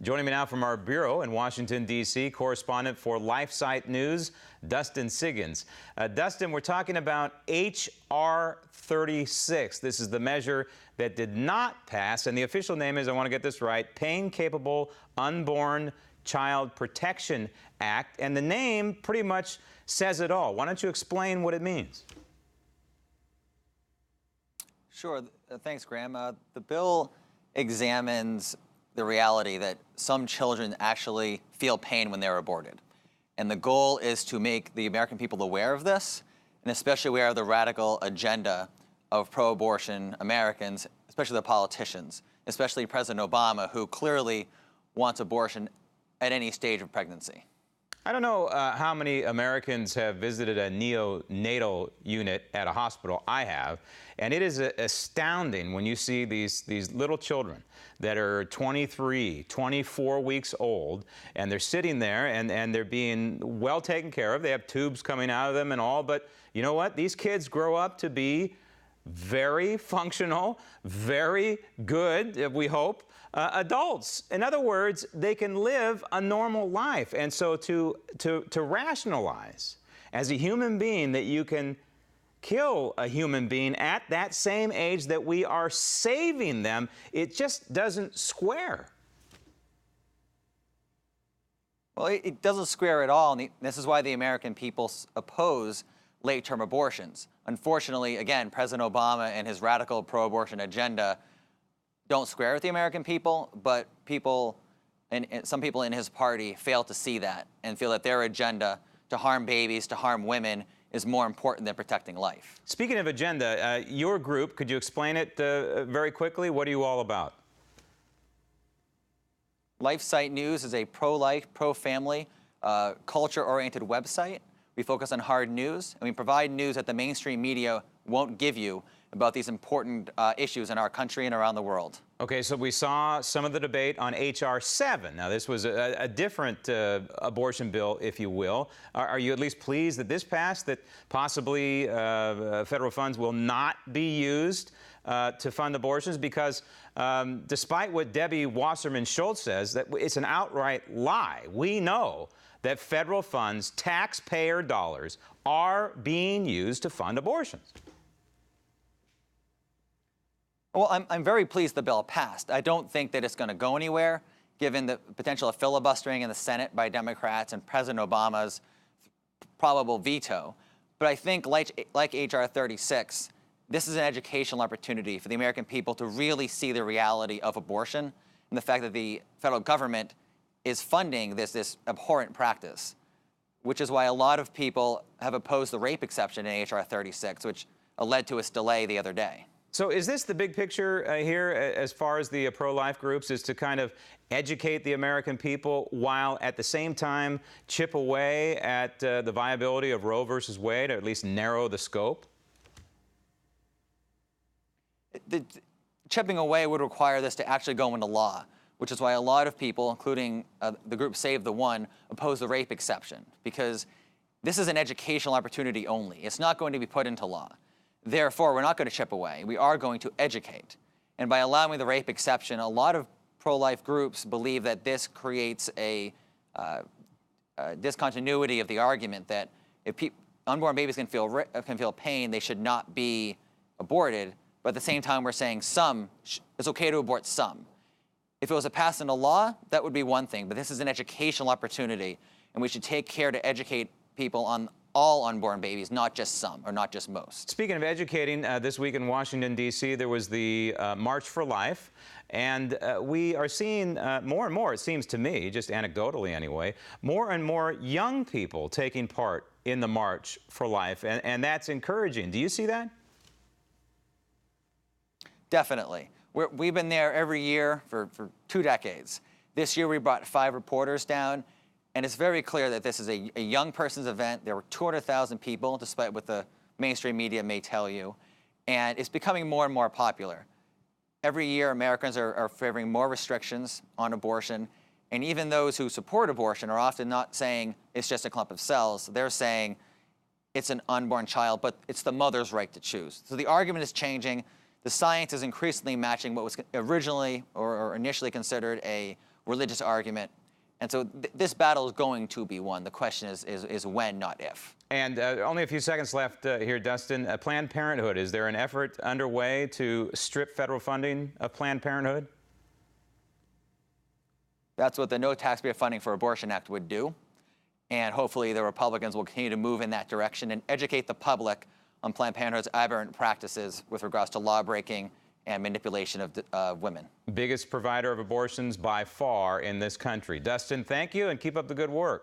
Joining me now from our bureau in Washington, D.C., correspondent for LifeSite News, Dustin Siggins. Dustin, we're talking about H.R. 36. This is the measure that did not pass, and the official name is, I want to get this right, Pain-Capable Unborn Child Protection Act, and the name pretty much says it all. Why don't you explain what it means? Sure. Thanks, Graham. The bill examines the reality that some children actually feel pain when they're aborted. And the goal is to make the American people aware of this, and especially aware of the radical agenda of pro-abortion Americans, especially the politicians, especially President Obama, who clearly wants abortion at any stage of pregnancy. I don't know how many Americans have visited a neonatal unit at a hospital. I have, and it is astounding when you see these little children that are 23, 24 weeks old, and they're sitting there and they're being well taken care of. They have tubes coming out of them and all, but you know what? These kids grow up to be very functional, very good, we hope, adults. In other words, they can live a normal life. And so to rationalize as a human being that you can kill a human being at that same age that we are saving them, it just doesn't square. Well, it doesn't square at all, and this is why the American people oppose late-term abortions. Unfortunately, again, President Obama and his radical pro-abortion agenda don't square with the American people, but people, and some people in his party fail to see that and feel that their agenda to harm babies, to harm women, is more important than protecting life. Speaking of agenda, your group, could you explain it very quickly? What are you all about? LifeSite News is a pro-life, pro-family, culture-oriented website. We focus on hard news, and we provide news that the mainstream media won't give you about these important issues in our country and around the world. Okay, so we saw some of the debate on H.R. 7. Now, this was a different abortion bill, if you will. Are you at least pleased that this passed, that possibly federal funds will not be used to fund abortions? Because despite what Debbie Wasserman Schultz says, that it's an outright lie. We know that federal funds, taxpayer dollars, are being used to fund abortions. Well, I'm very pleased the bill passed. I don't think that it's going to go anywhere, given the potential of filibustering in the Senate by Democrats and President Obama's probable veto. But I think, like H.R. 36, this is an educational opportunity for the American people to really see the reality of abortion and the fact that the federal government is funding this abhorrent practice, which is why a lot of people have opposed the rape exception in H.R. 36, which led to its delay the other day. So is this the big picture here as far as the pro-life groups, is to kind of educate the American people while at the same time chip away at the viability of Roe versus Wade, or at least narrow the scope? The chipping away would require this to actually go into law, which is why a lot of people, including the group Save the One, oppose the rape exception, because this is an educational opportunity only. It's not going to be put into law. Therefore, we're not going to chip away. We are going to educate. And by allowing the rape exception, a lot of pro-life groups believe that this creates a discontinuity of the argument that if unborn babies can feel pain, they should not be aborted. But at the same time, we're saying it's okay to abort some. If it was passed into law, that would be one thing. But this is an educational opportunity, and we should take care to educate people on all unborn babies, not just some, or not just most. Speaking of educating, this week in Washington, D.C., there was the March for Life, and we are seeing more and more, it seems to me, just anecdotally anyway, more and more young people taking part in the March for Life, and that's encouraging. Do you see that? Definitely. We've been there every year for 2 decades. This year we brought 5 reporters down, and it's very clear that this is a young person's event. There were 200,000 people, despite what the mainstream media may tell you, and it's becoming more and more popular. Every year, Americans are favoring more restrictions on abortion, and even those who support abortion are often not saying it's just a clump of cells. They're saying it's an unborn child, but it's the mother's right to choose. So the argument is changing. The science is increasingly matching what was originally or initially considered a religious argument. And so this battle is going to be won. The question is when, not if. And only a few seconds left here, Dustin. Planned Parenthood, is there an effort underway to strip federal funding of Planned Parenthood? That's what the No Taxpayer Funding for Abortion Act would do. And hopefully the Republicans will continue to move in that direction and educate the public on Planned Parenthood's aberrant practices with regards to law breaking and manipulation of women. Biggest provider of abortions by far in this country. Dustin, thank you and keep up the good work.